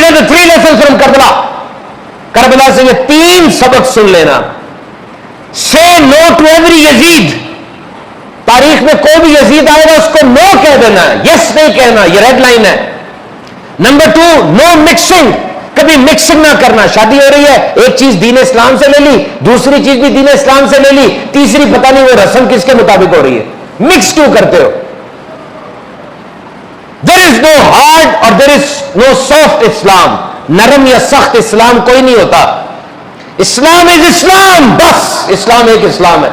are the 3 lessons from Karbala. Karbala سے یہ 3 سبق سن لینا. Say no to every Yazid. تاریخ میں کوئی بھی یزید آئے گا اس کو نو کہہ دینا ہے, یس نہیں کہنا, یہ ریڈ لائن ہے. نمبر 2, نو مکسنگ, کبھی مکسنگ نہ کرنا. شادی ہو رہی ہے, ایک چیز دین اسلام سے لے لی, دوسری چیز بھی دین اسلام سے لے لی, تیسری پتہ نہیں وہ رسم کس کے مطابق ہو رہی ہے. مکس کیوں کرتے ہو؟ There is no hard اور there is no soft اسلام. نرم یا سخت اسلام کوئی نہیں ہوتا. اسلام از اسلام, بس اسلام ایک اسلام ہے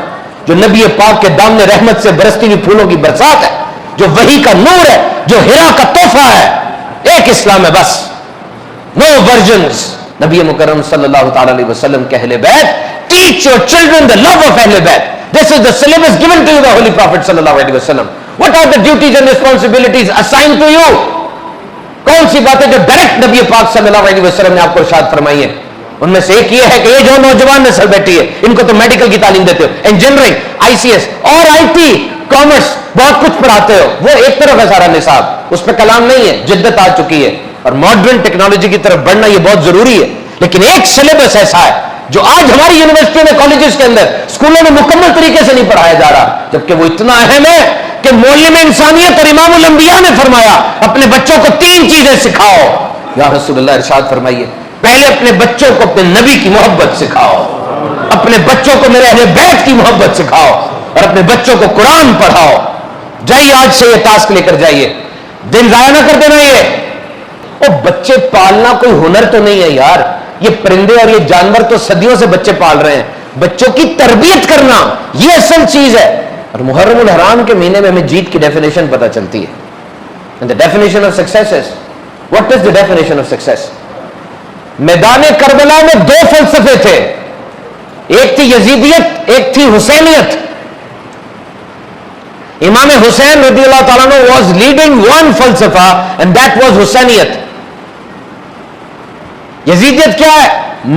جو نبی پاک کے دامن رحمت سے برستی ہوئی پھولوں کی برسات ہے, جو وحی کا نور ہے, جو ہرا کا تحفہ ہے. ایک اسلام ہے بس, نو ورژنز. نبی مکرم صلی اللہ تعالی علیہ وسلم کے اہل بیت, teach your children the love of اہل بیت. This is the syllabus given to you by Holy Prophet صلی اللہ علیہ وسلم. What are the duties and responsibilities assigned to you? کون سی باتیں جو ڈائریکٹ نبی پاک صلی اللہ علیہ وسلم نے آپ کو ارشاد فرمائی ہیں؟ ان میں سے ایک یہ ہے کہ یہ جو نوجوان نسل بیٹھی ہے ان کو تو میڈیکل کی تعلیم دیتے ہو, انجینئرنگ, آئی سی ایس اور آئی ٹی, کامرس, بہت کچھ پڑھاتے ہو. وہ ایک طرف ہے سارا نصاب, اس پہ کلام نہیں ہے, جدت آ چکی ہے اور ماڈرن ٹیکنالوجی کی طرف بڑھنا یہ بہت ضروری ہے. لیکن ایک سلیبس ایسا ہے جو آج ہماری یونیورسٹیوں میں, کالجز کے اندر, اسکولوں میں مکمل طریقے سے نہیں پڑھایا جا رہا, جبکہ وہ اتنا اہم ہے کہ معلم انسانیت اور امام الانبیاء نے فرمایا اپنے بچوں کو 3 چیزیں سکھاؤ. یا رسول اللہ ارشاد فرمائیے, پہلے اپنے بچوں کو اپنے نبی کی محبت سکھاؤ, اپنے بچوں کو میرے اہل بیت کی محبت سکھاؤ, اور اپنے بچوں کو قرآن پڑھاؤ. جائیے آج سے یہ ٹاسک لے کر جائیے, دن ضائع نہ کر دینا. یہ وہ بچے پالنا کوئی ہنر تو نہیں ہے یار, یہ پرندے اور یہ جانور تو صدیوں سے بچے پال رہے ہیں. بچوں کی تربیت کرنا یہ اصل چیز ہے. اور محرم الحرام کے مہینے میں ہمیں جیت کی ڈیفینیشن پتہ چلتی ہے. And the definition of success is, what is the definition of success? میدان کربلا میں 2 فلسفے تھے, ایک تھی یزیدیت, ایک تھی حسینیت. امام حسین رضی اللہ تعالیٰ عنہ was leading one فلسفہ and that was حسینیت. یزیدیت کیا ہے؟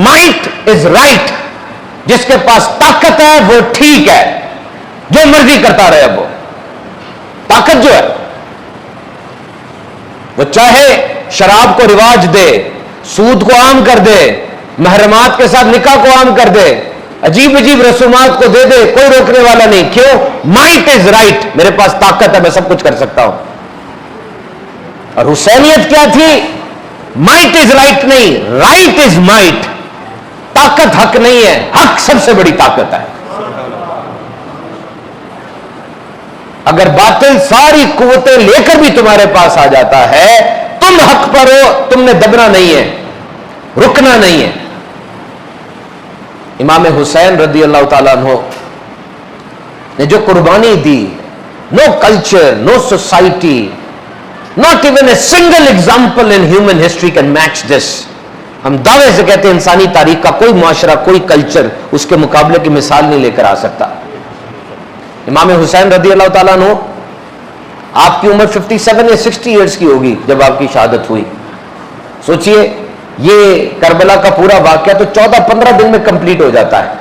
might is right, جس کے پاس طاقت ہے وہ ٹھیک ہے, جو مرضی کرتا رہے. اب وہ طاقت جو ہے وہ چاہے شراب کو رواج دے, سود کو عام کر دے, محرمات کے ساتھ نکاح کو عام کر دے, عجیب عجیب رسومات کو دے دے, کوئی روکنے والا نہیں. کیوں؟ مائٹ از رائٹ, میرے پاس طاقت ہے, میں سب کچھ کر سکتا ہوں. اور حسینیت کیا تھی؟ مائٹ از رائٹ نہیں, رائٹ از مائٹ. طاقت حق نہیں ہے, حق سب سے بڑی طاقت ہے. اگر باطل ساری قوتیں لے کر بھی تمہارے پاس آ جاتا ہے, تم حق پر ہو, تم نے دبنا نہیں ہے, رکنا نہیں ہے. امام حسین رضی اللہ تعالیٰ عنہ نے جو قربانی دی, no culture, no society, not even a single example in human history can match this. ہم دعوے سے کہتے ہیں انسانی تاریخ کا کوئی معاشرہ, کوئی کلچر اس کے مقابلے کی مثال نہیں لے کر آ سکتا. امام حسین رضی اللہ تعالیٰ عنہ, آپ کی عمر 57 یا 60 ایئرس کی ہوگی جب آپ کی شہادت ہوئی. سوچئے یہ کربلا کا پورا واقعہ تو 14-15 دن میں کمپلیٹ ہو جاتا ہے.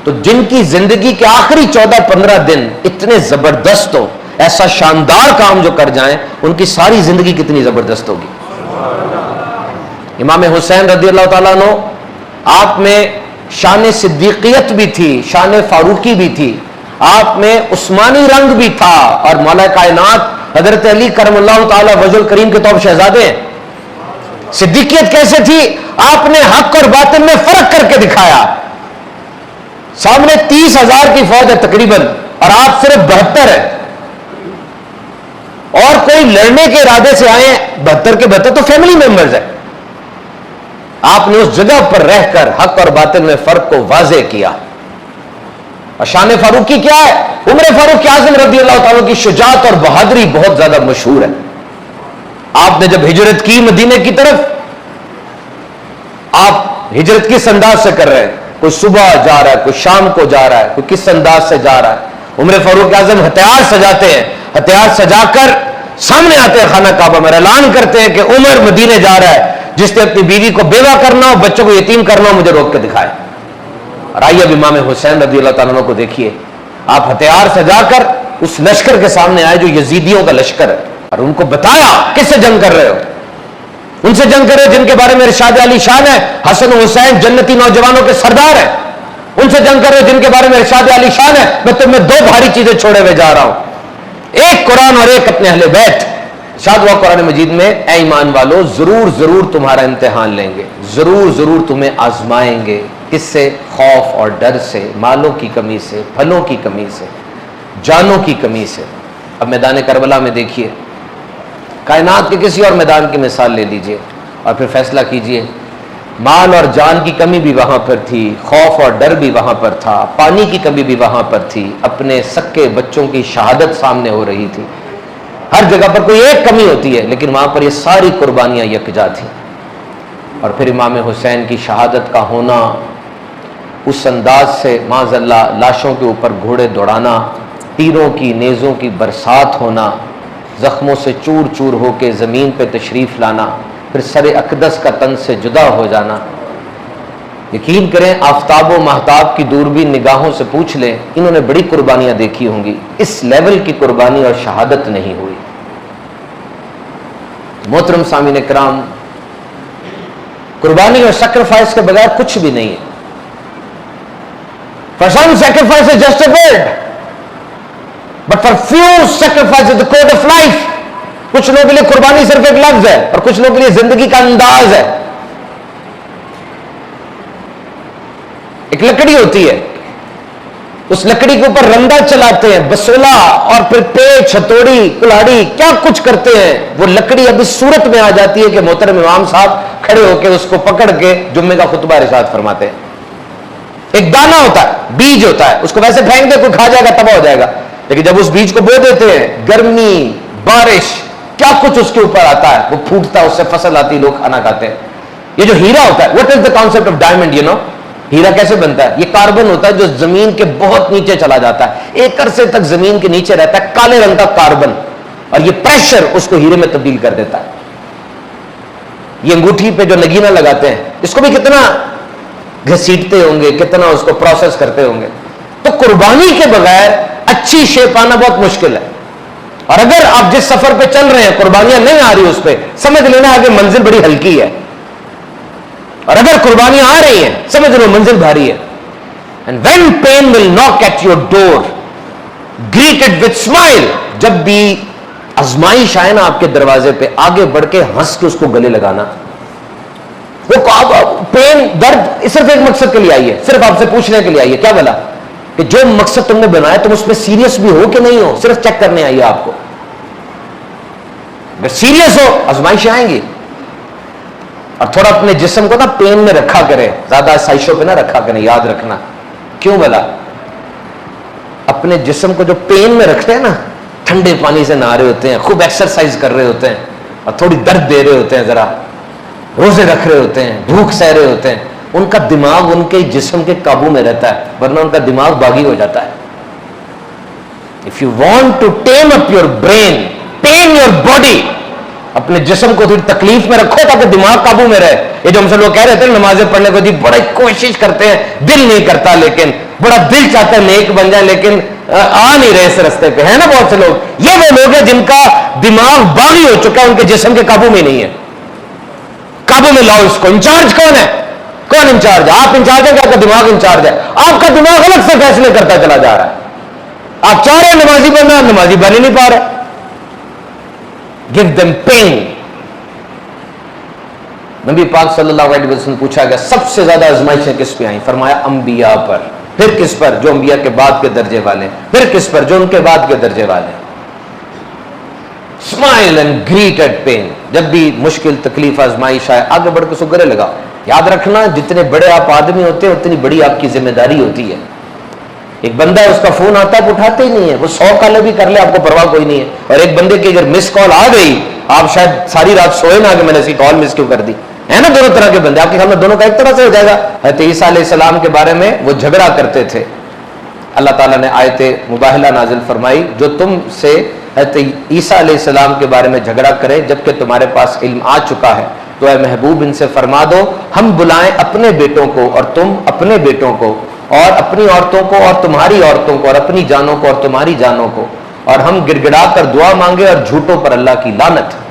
تو جن کی زندگی کے آخری 14-15 دن اتنے زبردست ہو, ایسا شاندار کام جو کر جائیں, ان کی ساری زندگی کتنی زبردست ہوگی. امام حسین رضی اللہ تعالیٰ عنہ, آپ میں شان صدیقیت بھی تھی, شان فاروقی بھی تھی, آپ میں عثمانی رنگ بھی تھا, اور مولا کائنات حضرت علی کرم اللہ تعالی وجہ الکریم کے توپ شہزادے ہیں. صدیقیت کیسے تھی؟ آپ نے حق اور باطل میں فرق کر کے دکھایا. سامنے 30,000 کی فوج ہے تقریباً, اور آپ صرف 72 ہیں, اور کوئی لڑنے کے ارادے سے آئے 72 کے 72 تو فیملی ممبرز ہیں. آپ نے اس جگہ پر رہ کر حق اور باطل میں فرق کو واضح کیا. اور شان فاروقی کیا ہے؟ عمر فاروق اعظم رضی اللہ تعالیٰ کی شجاعت اور بہادری بہت زیادہ مشہور ہے. آپ نے جب ہجرت کی مدینے کی طرف, آپ ہجرت کس انداز سے کر رہے ہیں؟ کوئی صبح جا رہا ہے, کوئی شام کو جا رہا ہے, کوئی کس انداز سے جا رہا ہے. عمر فاروق اعظم ہتھیار سجاتے ہیں, ہتھیار سجا کر سامنے آتے ہیں خانہ کعبہ میں, اعلان کرتے ہیں کہ عمر مدینے جا رہا ہے, جس نے اپنی بیوی کو بیوہ کرنا ہو, بچوں کو یتیم کرنا ہو, مجھے روک کے دکھائے. اور آئیے اب امام حسین رضی اللہ تعالیٰ عنہ کو دیکھیے, آپ ہتھیار سجا کر اس لشکر کے سامنے آئے جو یزیدیوں کا لشکر ہے, اور ان کو بتایا کس سے جنگ کر رہے ہو. ان سے جنگ کرو جن کے بارے میں ارشاد علی شان ہے حسن و حسین جنتی نوجوانوں کے سردار ہیں. ان سے جنگ کرو جن کے بارے میں ارشاد علی شان ہے میں تمہیں دو بھاری چیزیں چھوڑے ہوئے جا رہا ہوں, ایک قرآن اور ایک اپنے اہل بیت. ارشاد ہوا قرآن مجید میں, اے ایمان والو ضرور ضرور تمہارا امتحان لیں گے, ضرور ضرور تمہیں آزمائیں گے. کس سے؟ خوف اور ڈر سے, مالوں کی کمی سے, پھلوں کی کمی سے, جانوں کی کمی سے. اب میدان کربلا میں دیکھیے, کائنات کے کسی اور میدان کی مثال لے لیجئے اور پھر فیصلہ کیجئے. مال اور جان کی کمی بھی وہاں پر تھی, خوف اور ڈر بھی وہاں پر تھا, پانی کی کمی بھی وہاں پر تھی, اپنے سکے بچوں کی شہادت سامنے ہو رہی تھی. ہر جگہ پر کوئی ایک کمی ہوتی ہے, لیکن وہاں پر یہ ساری قربانیاں یکجا تھیں. اور پھر امام حسین کی شہادت کا ہونا, اس انداز سے معاذ اللہ لاشوں کے اوپر گھوڑے دوڑانا, تیروں کی نیزوں کی برسات ہونا, زخموں سے چور چور ہو کے زمین پہ تشریف لانا, پھر سر اقدس کا تن سے جدا ہو جانا. یقین کریں آفتاب و مہتاب کی دوربین نگاہوں سے پوچھ لیں, انہوں نے بڑی قربانیاں دیکھی ہوں گی, اس لیول کی قربانی اور شہادت نہیں ہوئی. محترم سامعین کرام, قربانی اور سیکریفائس کے بغیر کچھ بھی نہیں ہے. For some sacrifice is just a word, but for few sacrifice is the code of life. کچھ لوگوں کے لیے قربانی صرف ایک لفظ ہے اور کچھ لوگوں کے لیے زندگی کا انداز ہے. ایک لکڑی ہوتی ہے, اس لکڑی کے اوپر رندا چلاتے ہیں, بسولا اور پھر پیچ, ہتھوڑی, کلاڑی, کیا کچھ کرتے ہیں. وہ لکڑی اب اس صورت میں آ جاتی ہے کہ محترم امام صاحب کھڑے ہو کے اس کو پکڑ کے جمعے کا خطبہ ارشاد فرماتے ہیں. ایک دانہ ہوتا ہے, بیج ہوتا ہے, اس کو ویسے پھینک دے کوئی کھا جائے گا, تباہ ہو جائے گا. لیکن جب اس بیج کو بو دیتے ہیں, گرمی, بارش, کیا کچھ اس کے اوپر آتا ہے, وہ پھوٹتا ہے, اس سے فصل آتی ہے, لوگ کھانا کھاتے ہیں. یہ جو ہیرا ہوتا ہے, what is the concept of diamond, you know? ہیرا کیسے بنتا ہے؟ یہ کاربن ہوتا ہے جو زمین کے بہت نیچے چلا جاتا ہے, ایک عرصے تک زمین کے نیچے رہتا ہے, کالے رنگ کا کاربن, اور یہ پریشر اس کو ہیرے میں تبدیل کر دیتا ہے. یہ انگوٹھی پہ جو نگینہ لگاتے ہیں, اس کو بھی کتنا گھسیٹتے ہوں گے, کتنا اس کو پروسیس کرتے ہوں گے. تو قربانی کے بغیر اچھی شیپ آنا بہت مشکل ہے. اور اگر آپ جس سفر پہ چل رہے ہیں قربانیاں نہیں آ رہی اس پہ, سمجھ لینا آگے منزل بڑی ہلکی ہے. اور اگر قربانیاں آ رہی ہیں سمجھ لو منزل بھاری ہے. And when pain will knock at your door, greet it with smile. جب بھی آزمائش آئے نا آپ کے دروازے پہ, آگے بڑھ کے ہنس کے اس کو گلے لگانا. وہ پین, درد صرف ایک مقصد کے لیے آئی ہے, صرف آپ سے پوچھنے کے لیے آئی ہے, کیا بلا کہ جو مقصد تم نے بنایا تم اس میں سیریس بھی ہو کہ نہیں ہو, صرف چیک کرنے آئی ہے آپ کو. اگر سیریس ہو آزمائشیں آئیں گی. اور تھوڑا اپنے جسم کو نا پین میں رکھا کرے, زیادہ سائشوں پہ نہ رکھا کرے, یاد رکھنا. کیوں بلا؟ اپنے جسم کو جو پین میں رکھتے ہیں نا, ٹھنڈے پانی سے نہا رہے ہوتے ہیں, خوب ایکسرسائز کر رہے ہوتے ہیں, اور تھوڑی درد دے رہے ہوتے ہیں, ذرا روزے رکھ رہے ہوتے ہیں, بھوک سہ رہے ہوتے ہیں, ان کا دماغ ان کے جسم کے قابو میں رہتا ہے, ورنہ ان کا دماغ باغی ہو جاتا ہے. If you want to tame up your brain, tame your body, اپنے جسم کو تھوڑی تکلیف میں رکھو تاکہ دماغ قابو میں رہے. یہ جو ہم سے لوگ کہہ رہے تھے نمازیں پڑھنے کو, جی بڑی کوشش کرتے ہیں, دل نہیں کرتا, لیکن بڑا دل چاہتا ہے نیک بن جائے, لیکن آ نہیں رہے اس رستے پہ, ہے نا بہت سے لوگ. یہ وہ لوگ ہیں جن کا دماغ باغی ہو چکا ہے, ان کے جسم کے قابو میں نہیں ہے. قابو میں لاؤ اس کو. انچارج کون ہے؟ کون انچارج ہے؟ آپ انچارج ہیں کہ آپ کا دماغ انچارج ہے؟ آپ کا دماغ الگ سے فیصلے کرتا چلا جا رہا ہے. آپ چاہ رہے ہیں نمازی بننا, نمازی بن ہی نہیں پا رہے. Give them pain. نبی پاک صلی اللہ علیہ وسلم پوچھا گیا سب سے زیادہ آزمائشیں کس پہ آئیں؟ فرمایا انبیاء پر. پھر کس پر؟ جو انبیاء کے بعد کے درجے والے. پھر کس پر؟ جو ان کے بعد کے درجے والے. Smile and greet at pain. جب بھی مشکل, تکلیف, آزمائش آئے, آگے بڑھ کے گلے لگاؤ. یاد رکھنا جتنے بڑے آپ آدمی ہوتے ہیں اتنی بڑی آپ کی ذمہ داری ہوتی ہے. ایک بندہ ہے, اس کا فون آتا ہے, اٹھاتے ہی نہیں ہے, وہ 100 کالیں بھی کر لے آپ کو پرواہ کوئی نہیں ہے. اور ایک بندے کی اگر مس کال آ گئی, آپ شاید ساری رات سوئے نہ کہ میں نے اس کی کال مس کیوں کر دی. ہے نا دونوں طرح کے بندے, آپ کے خیال میں دونوں کا ایک طرح سے ہو جائے گا؟ حضرت عیسیٰ علیہ السلام کے بارے میں وہ جھگڑا کرتے تھے, اللہ تعالیٰ نے آیت مباہلہ نازل فرمائی جو تم سے حضرت عیسیٰ علیہ السلام کے بارے میں جھگڑا کرے جبکہ تمہارے پاس علم آ چکا ہے, تو اے محبوب ان سے فرما دو ہم بلائیں اپنے بیٹوں کو اور تم اپنے بیٹوں کو, اور اپنی عورتوں کو اور تمہاری عورتوں کو, اور اپنی جانوں کو اور تمہاری جانوں کو, اور ہم گڑ گڑا کر دعا مانگے اور جھوٹوں پر اللہ کی لعنت.